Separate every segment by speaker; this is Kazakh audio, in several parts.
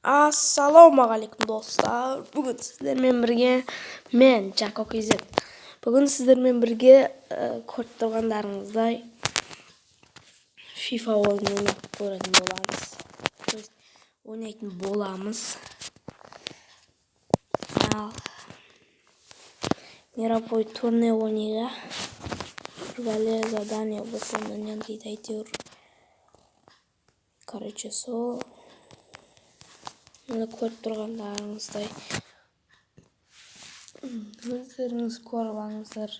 Speaker 1: Assalomualaikum do'stlar. Bugun sizlarмен birga men Jacob Izet. Bugun sizlarмен birga ko'rib turganlaringizday FIFA o'yinini ko'radigan bo'lamiz. O'ynaydigan bo'lamiz. Мировой турнир o'yiniga birgalikda задание выполнение deydi aytıyor. Короче, Mana ko'rib turganlaringizday o'zlaringiz ko'rib olingizlar.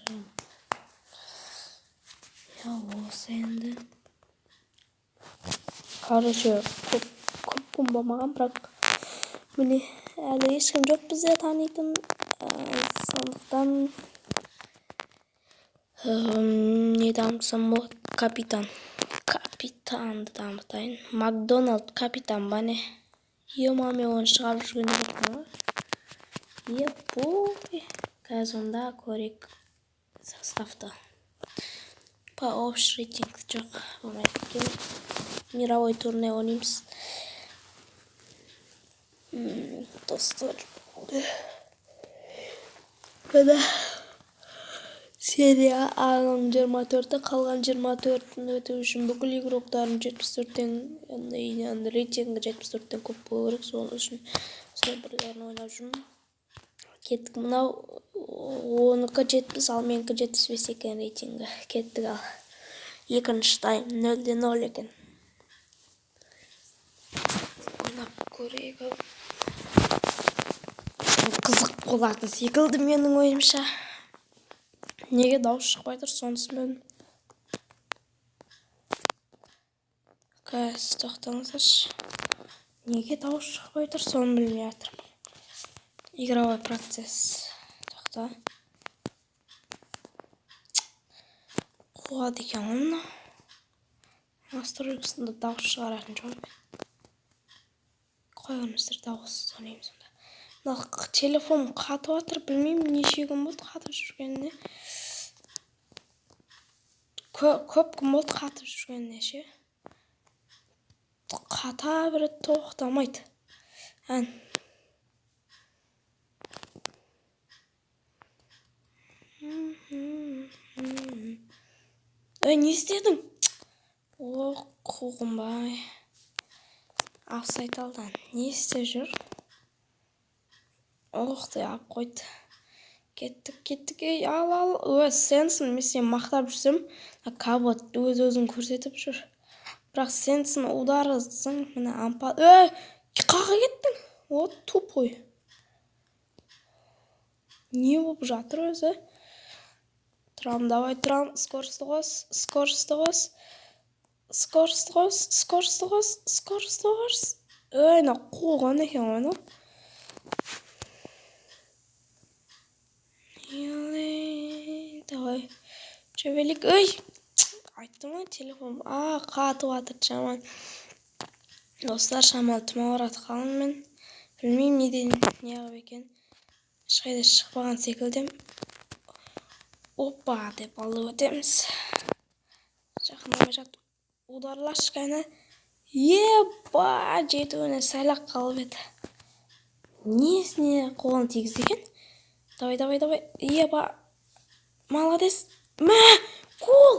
Speaker 1: Ya bo'lsa endi. Короче, ko'p kun bo'lmagan, biroq buni hali hech kim yo'q bizga taniydigan. So'nduktan ne damsam bu kapitan damtayn. McDonald kapitan bana. Yomami onu çıkarıp жүргенде bakma. Bu kazanda korek составта. По общий рейтинг çok olmaydı. Мировой турнир oynayımız. Dostlar. Bana Serie A'nın 24'te kalgan 24'ün ötü üçün бүкіл игроктарын 74'ten yani reytingi 74'ten көп болу керек. Сол үшін бірлерін ойнап жүрмін. Кеттік, мынау 10-70, ал менікі 75 екен рейтингі. Кеттік, ал екінші тайм 0-0 екен. Ойнап көрейік. Қызық болады секілді менің ойымша. Неге дауыс шықпай тұр, сонысын білмедім. Қазір тоқтаңыздаршы. Неге дауыс шықпай тұр, соны білмей жатырмын. Игровой процесс. Тоқта. Қуады екен оны. Настройкасында дауыс шығаратын жоқ. Қойыңыздар, дауыссыз ойнаймыз онда. Телефон қатып жатыр, білмеймін неше күн болды қатып жүргеніне. Көп күн болды қатып жүргеніне ше. Қата бірі тоқтамайды. Не істедің? Қуғым бай. Афсайт-алдан. Не істеп жүр? Оқты ап қойды. Кеттік. Ал. Сенсің, мен сен мақтап жүрсем, кабот өз-өзін көрсетіп жүр. Бірақ сенсің ударысың, міне ампал. Қаға кеттің? Тупой. Не болып жатыр өзі? Давай, скоросты қос. На қуған екен оны. Давай. Чөбелік. Айтты ма телефон? Қатып атыр жаман. Достар, шамал тұма барады қалын мен. Білмеймін неден неғып екен. Ешқайда шықпаған секілдем. Опа деп алып өтеміз. Жақындамай жатып. Ударлаш кәні. Жетуіне сайлақ қалып еді. Несіне қолын тегіз екен? Давай. Молодец. Гол!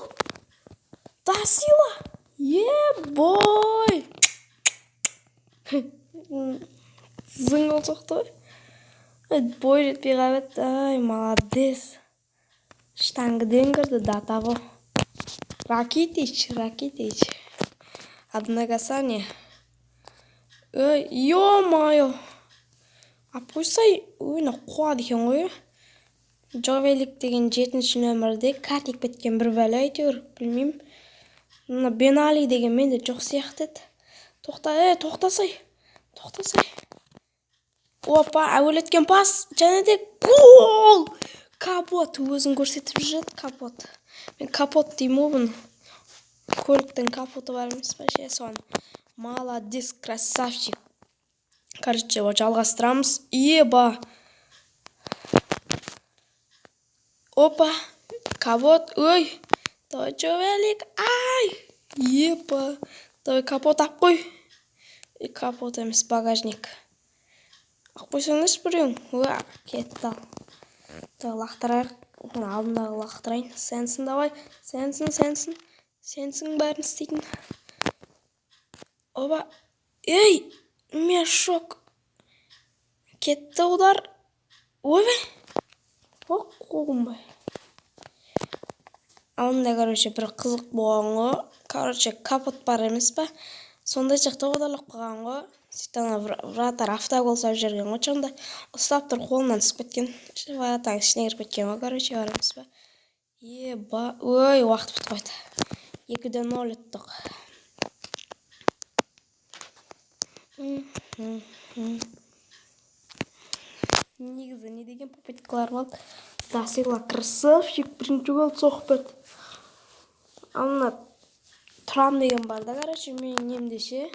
Speaker 1: Да сила! Бой! Зыңғыл соқты. Бой жетпей қабет. Молодец. Штангыден кірді датаво. Ракитич. Одно касание. Ё-моё! Қойсай, қуады екен ғой. Жовелик деген 7-ші нөмірде картик беткен бір бәлі әйтеуір, білмеймін. Бен Али деген менде жоқ сияқты еді. Тоқтасай. Опа, әуелеткен пас, және де гол! Капот, өзін көрсетіп жүреді капот. Мен капот деймін бұны. Көліктің капоты бар емес па, соны. Молодец, красавчик. Короче, жалғастырамыз. Опа, капот, Давай, Жовелик, Давай, капот ап қой. Капот емес, багажник. Ақ қойсаңдаршы біреуің. Уа, кетті ал. Давай лақтырайық. Алдымдағы лақтырайын. Сенсің давай. Сенсің бәрін істейтін. Оба. Ей, мен шок. Кетті удар. Ойбай. Оқ, қоғым бай. Алдында, бір қызық болған ғой. Капот бар емес па? Сондай жақта одарлап қойған ғой. Сөйтіп вратар автогол салып жүрген ғой. Чонда ұстап тұр, қолынан түсіп кеткен. Вратаң ішіне кіріп кеткен ғой. Барамыз ба? Ой, уақыт бітіп қойды. 2-0 ұттық. Негізі не деген попыткалар болды. Дасила красавчик, бірінші гол соғып берді. Ана Трам деген бар да, мен немдеше.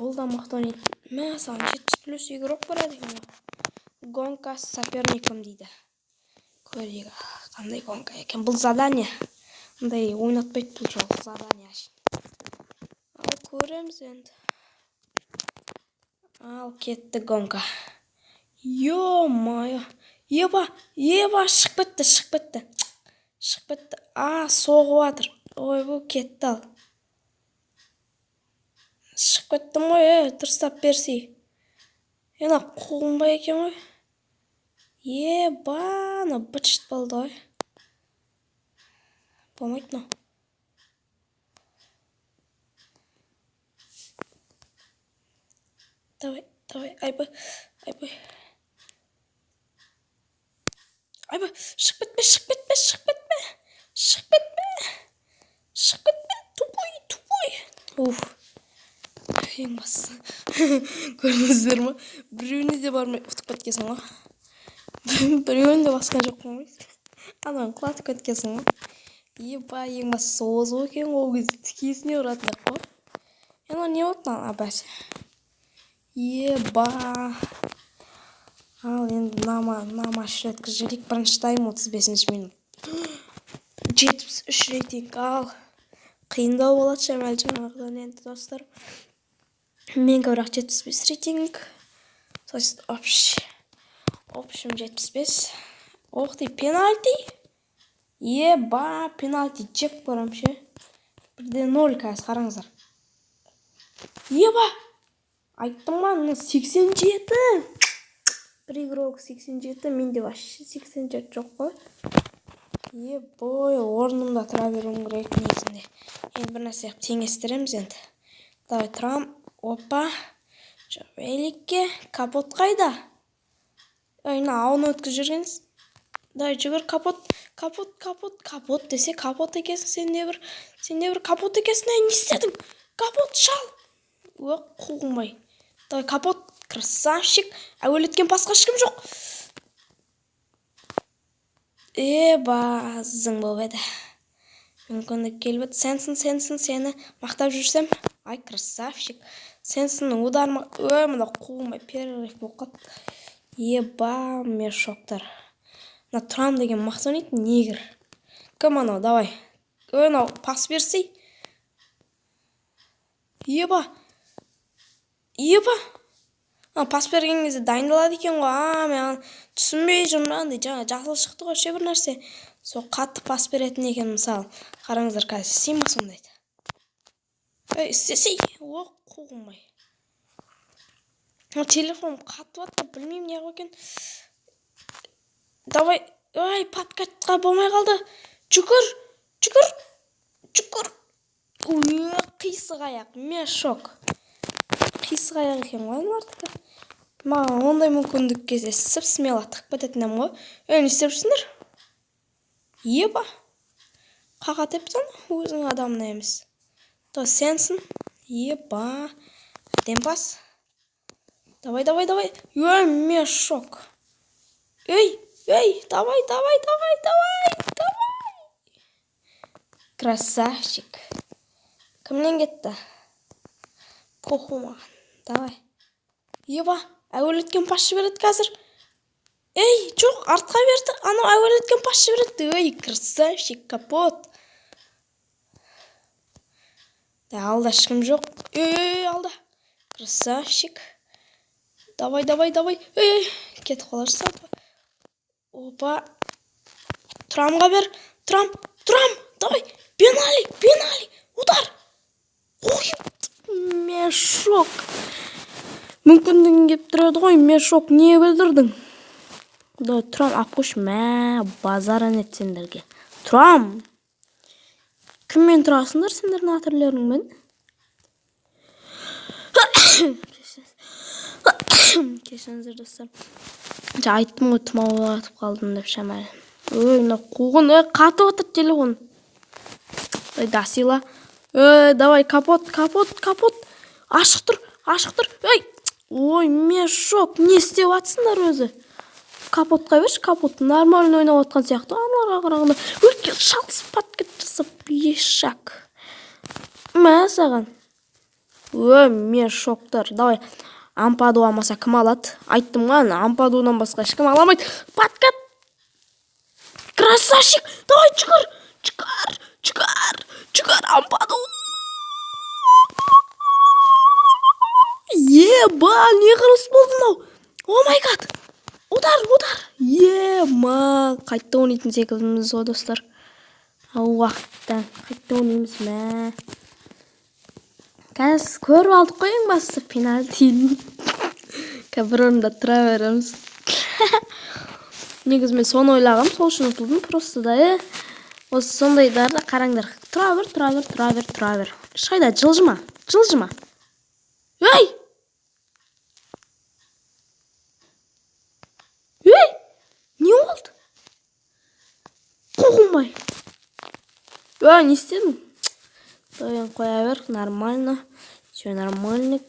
Speaker 1: Ол да мықты ойнайды. Мә, саған 70+ игрок барады екен. Гонка с соперником дейді. Көрейік, қандай гонка екен. Бұл задание. Ондай ойнатпайды бұл жол задание. Ал көреміз енді. Ал кетті гонка. Ё-майо. Еба, шығып кетті. Соғып атыр. Ой, бұл кетті ал. Шығып кеттім ғой, дұрыстап берсей. Ена қуғынбай екен ғой. Ана бычыт болды ғой. Болмайды но. Давай, айбай. Шығып кетпе. Тупой. Уф. Ең басы. Көрдіңіздер ма? Біреуіне де бармай ұтып кеткесің ғой. Біреуін де басқан жоқпын ғой. Анаң құлатып кеткесің ғой. Ең басы озу екен ол кезде тікесіне ұратындақ қой. Ена не отын бәсе. Ал енді нама шреткі жүрек бірінші тайм 35 минут. 73 рейтинг ал. Қиындау болады шамал жаңағыдан енді достар. Мен көбірақ 75 рейтинг. Сосын общем 75. Оқты пенальти. Пенальти жеп көрім ше. 1-0 қазір қараңыздар. Айттым ба, 87. Бір игрок 87, менде вообще 87 жоқ қой. Орнымда тұра беруім керек негізінде. Енді бір нәрсе теңестіреміз енді. Давай тұрам. Опа. Великке. Капот қайда? Ауны өткіз жүргеніз. Давай жүгір капот. Капот десе капот екесің. Сен де бір капот екесің. Не істедің? Капот шал. Қуғынбай. Давай капот. Красавчик. Әуелеткен басқа ешкім жоқ. Зың болып еді. Мүмкіндік келбет. Сенсің, сені мақтап жүрсем. Ай, красавчик. Сенсің ударма. Мұнда қуғынбай перерыв болып қалды. Мен шоктар. Трам деген мақтап ойнайды, негр. Кім анау, давай. Пас берсей. Пас берген кезде дайындалады екен ғой. Мен түсінбей жүрмін. Жаңа жақсы шықты ғой, ше бір нәрсе. Сол қатты пас беретін екен, мысалы. Қараңыздар, қазір істейін ба сондайды. Істесей. Қуғынбай. Телефон қатып атты, білмеймін не қойген. Давай. Подкатқа болмай қалды. Жүгір. Қисық аяқ. Мен шок. Қисық аяқ екен ғой, артықта. Маған ондай мүмкіндік кезде смело тықып кететінім ғой. Не істеп жүрсіңдер? Қаға тептен өзің адамына емес. Сенсің. Әдем пас. Давай. Мен шок. Давай. Красавчик. Кімнен кетті? Поху маған. Давай. Әуелеткен пасшы береді қазір. Жоқ, артқа берді. Анау әуелеткен пасшы береді. Красавчик, капот. Алда ешкім жоқ. Алда. Красавчик. Давай. Кетіп қаларсың. Опа. Тұрамға бер. Тұрам. Давай. Пенали. Удар. Ой, мешок. Мүмкіндігін кеп тұрады ғой, мешок. Не білдірдің? Тұрам, апқош, базаран етсендерге. Тұрам. Кіммен тұрасыңдар сендердің атырлеріңмен? Кешіңіздер достар. Айттым ғой, тұмауы атып қалдым деп шамайлы. Қуғын, қатып отыр телефон. Дасила. Давай, капот. Ашық тұр. Ой, мешок, не істеп атсыңдар өзі? Капотқа берші, капот нормально ойнап отқан сияқты. Аналарға қарағанда өткен шалыс паткет жасап ешак. Саған. Мешоктар. Давай, ампаду алмаса кім алады? Айттым ғана, ампадудан басқа ешкім аламайды. Паткет. Красавчик. Давай, чықар, ампаду. Не қырылыс болды мынау? О май гад. Удар. Қайтты ойнайтын секілдіміз ғой достар. Уақыттан қайтты ойнаймыз. Қазір көріп алдық қой ең басты пенальтиін. Бір орында тұра береміз. Негіз мен соны ойлағам, сол үшін ұтылдым. Просто да, осы сондайдарды қараңдар. Тұра бер. Шайда жылжыма. Не болды? Қуғынбай. Не істедің? Қоя бер, нормально. Все нормально.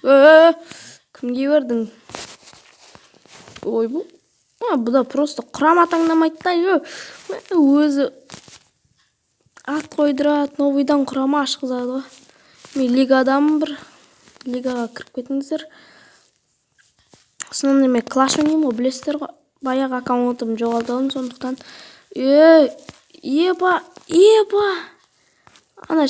Speaker 1: Кімге бердің? Ой, бұда просто құрам атаңдамайды да. Өзі ат қойдырады, новыйдан құрама ашқызады. Мен лигадамын бір. Лигаға кіріп кетіңіздер. Соны мен клаш ойнаймын, білесіздер ғой. Баяғы аккаунтым жоғалтадым, сондықтан. Еба. Ана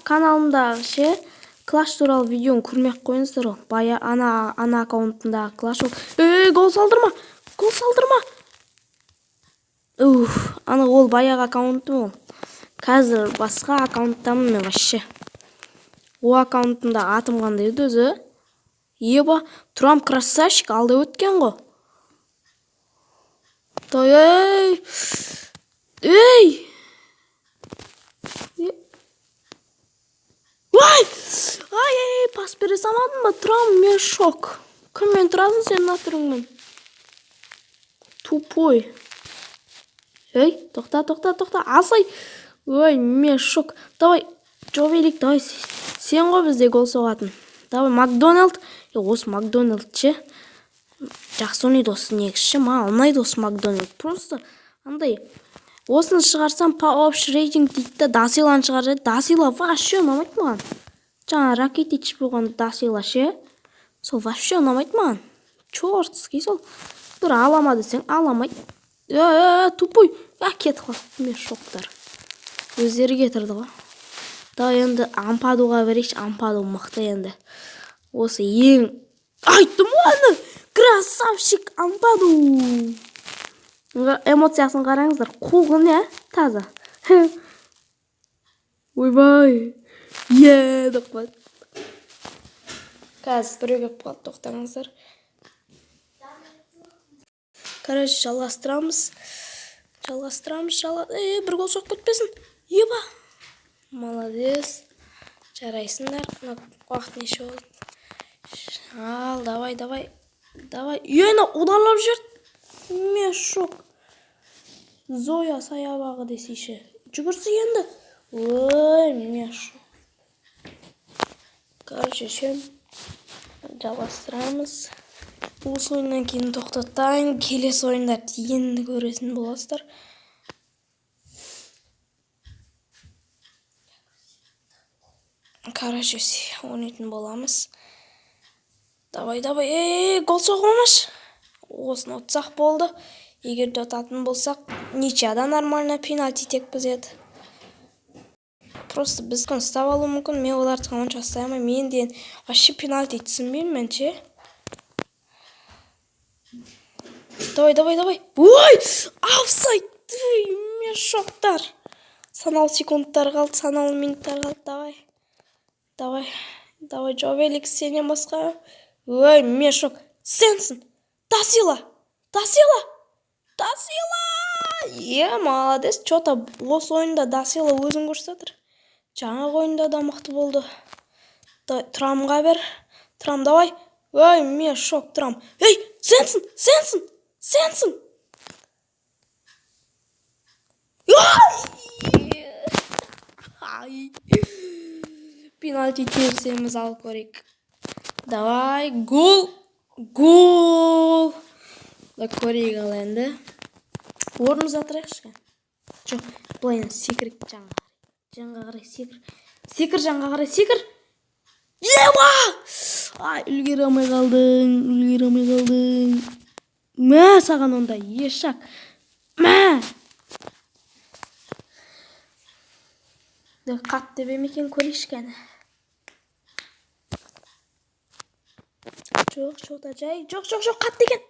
Speaker 1: каналымдағы клаш туралы видеоны көрмек қойыңыздар ғой. Бая ана аккаунтындағы клаш ол. Гол салдырма. Ана ол баяғы аккаунтым ол. Қазір басқа аккаунттамын мен вообще. О аккаунтында атым қандай еді өзі? Тұрам красавчик, алда өткен ғой. Пас бере салмадым ба? Тұрам, мешок. Кіммен тұрасың сенің атырыңмен? Тупой. Тоқта. Алсай. Мешок. Давай, жобелік, давай. Сен ғой бізде гол соғатын. Давай, Макдональд. Осы Макдональд ше. Жақсы ойнайды осы негізші. Ма ұнайды осы Макдональд. Просто андай. Осыны шығарсам пауапш рейтинг дейді. Дасиланы шығар. Дасила вообще ұнамайды маған. Жаңа Ракетич болған Дасила ше. Сол вообще ұнамайды маған. Чортский сол. Бір алама десең аламайды. Тупой. Кетіп қалды мешоктар. Өздері кетірді ғой. Да енді ампадуға берейші. Ампаду мықты енді. Осы ең... Айттым оны! Красавчик ампаду! Эмоциясын қараңыздар. Қуғын, таза. Ойбай! Деп қойды. Қазір біреу кеп қалды, тоқтаңыздар. Короче, жалғастырамыз. Бір гол соқ кетпесін. Молодец. Жарайсыңдар. Уақыт неше болды. Давай. Ударлап жүрді. Мешок. Зоя саябағы десейші. Жүгірсі енді. Мешок. Короче, жалғастырамыз. Осы ойыннан кейін тоқтатайын. Келесі ойындар енді көресін боласыздар. Короче, ойнайтын боламыз. Давай. Гол соғылмаш. Осыны ұтсақ болды. Егер ұтатын болсақ, ничияда нормально пенальти текпіз еді. Просто біз ұстап алуы мүмкін. Мен оларды онша ұстай алмаймын. Мен деген вообще пенальти түсінбеймін мен ше. Давай. Ой! Офсайд! Мешоктар. Санаулы секундтар қалды, санаулы минуттар қалды. Давай, Жовелик, сенен басқа. Ой, мешок. Сенсің. Тасила! Молодец. Чота осы ойында Дасила өзін көрсетір. Жаңа ойында да мықты болды. Трамға бер. Трам, давай. Ой, мешок, Трам. Ей, сенсің. Пенальти терсеміз алып көрейік. Давай, гол. Да көрейік ал енді. Орнымыз атырайықшы. Жоқ, бұлайын секірік жаңға қарай секір. Ева! Үлгері алмай қалдың. Мә, саған онда ешак. Мә! Қатты бемекен көрішкені. Жоқ, шота жай. Жоқ, қатты екен.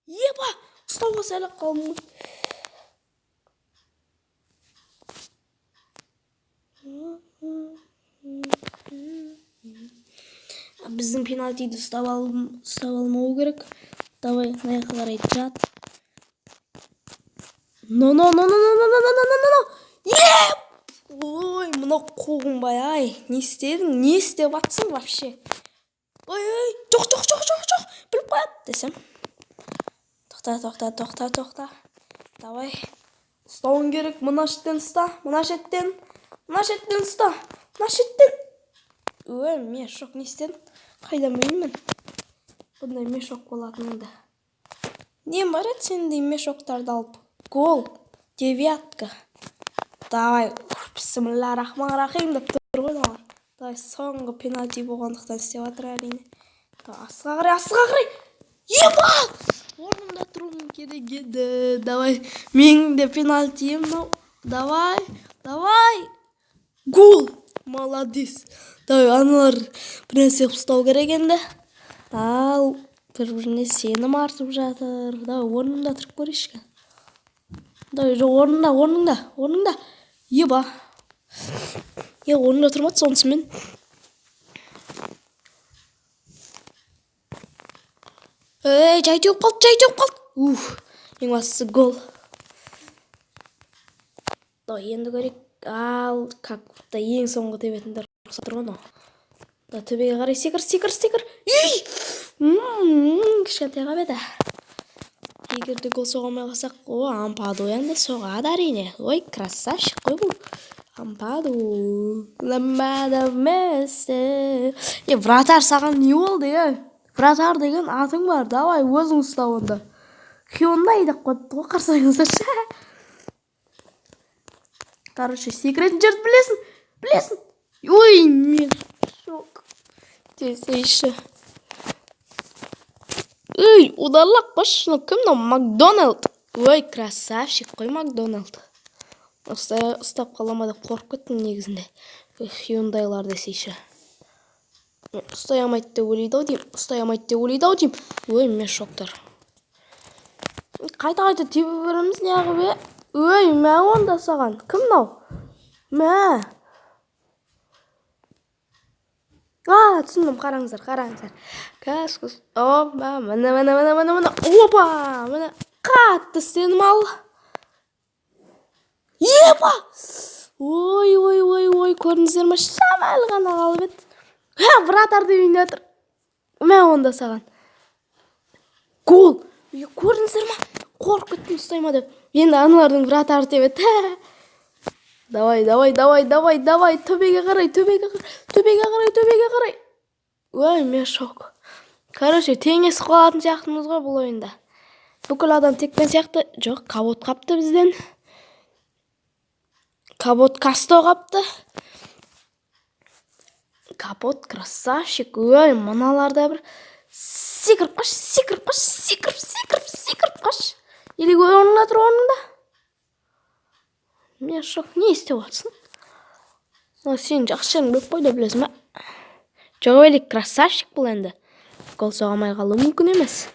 Speaker 1: Еба! Ұстауға сәлік қалмын. Біздің пенальтиді ұстап алмау керек. Давай, наяққа қарай жат. No. Еп! Ой, мұна қоғын бай, ай. Не істедің? Не істеп атсың вообще? Ой. Жоқ. Біліп қояды десем. Тоқта. Давай. Ұстауын керек. Мына шеттен ұста. Ой, мешок не істедің? Қайдан білмеймін. Бұндай мешок болатыныңды. Не бар еді сендей мешоктарды алып? Гол. 9. Давай. Бисмиллахиррахманиррахим деп тұр ғой олар. Давай, соңғы пенальти болғандықтан істеп жатыр әрине. Асыға қарай. Еба! Орнымда тұруым керек еді. Давай. Менің де пенальтиім. Давай. Гол. Молодец. Давай, аналар бірнәрсе ұстау керек енді. Ал бір-біріне сенім артып жатыр. Давай, орнымда тұрып көрейші. Давай, орныңда. Еба. Орнында тұрмады сонысымен. Жай теуіп қалды. Ең бастысы гол. Давай, енді көрейік. Ал, как будто ең соңғы тебетіндер рұқсат тұрған. Төбеге қарай секір. Кішкентай қабеді. Егерде гол соғамай қалсақ, Ампаду енді соғады әрине. Ой, красавчик қой бұл. Ампаду. Ламбада Месси. Вратар саған не болды, Вратар деген атың бар. Давай, өзің ұста онда. Hyundai деп қойды ғой, қарсаңыздаршы. Короче, секретін жерді білесің. Ой, мен шок. Десейші. Ой, ударлақ башыны кімді? Макдональд. Ой, красавчик қой Макдональд. Ұстап қаламады қорып кеттім негізінде. Hyundai'лар десейші. Ұстай алмайды деп ойлайды ау дейм. Ой, мен шоктар. Қайта тебе береміз неғып бе? Ой, мә онда саған. Кім нау? Мә. Түсіндім, қараңыздар. Кәс. Міне. Опа! Міне. Қатты сенім ал. Епа! Ой, көріңіздер ма? Шамал ғана қалып еді. Вратар деп үйінде отыр. Мә онда саған. Гол. Көріңіздер ма? Қорқып кеттім ұстайма деп. Енді аналардың вратар деп еді. Давай. Төбеге қарай. Ой, мен шок. Короче, теңес қалатын сияқтымыз ғой бұл ойында. Бүкіл адам текпен сияқты. Жоқ, кабот қапты бізден. Кабот Касто қапты. Капот красавчик. Ой, мыналарда бір секіріп қаш. Или орнында тұр орнында. Мен шок, не істеп жатсың? Сен жақсы жерің көп қой деп білесің ба? Жоқ элек красавчик бұл енді. Гол соға алмай қалуы мүмкін емес.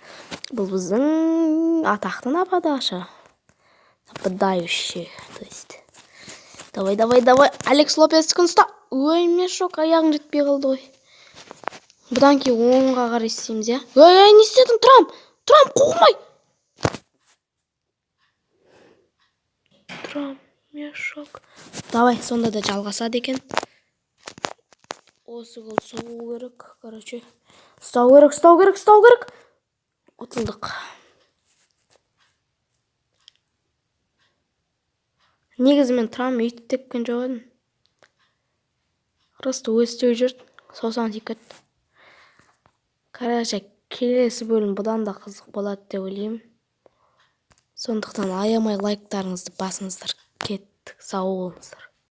Speaker 1: Бұл біздің атақты нападашы. Нападающий, то есть. Давай. Алекс Лопестікін ұста. Ой, мешок аяғың жетпей қалды ғой. Бұдан кейін оңға қарай істейміз, я? Ой, не істедің, Трам, қуылмай. Трам, мешок. Давай, сонда да жалғасады екен. Осы гол соғу керек, короче. Ұстау керек. Ұтылдық. Негізі мен Трам үйтіп тепкен жоқ едім. Просто өстеу жүрді. Сосан секет. Короче, келесі бөлім бұдан да қызық болады деп ойлаймын. Сондықтан аямай лайктарыңызды басыңыздар. Кеттік, сау болыңыздар.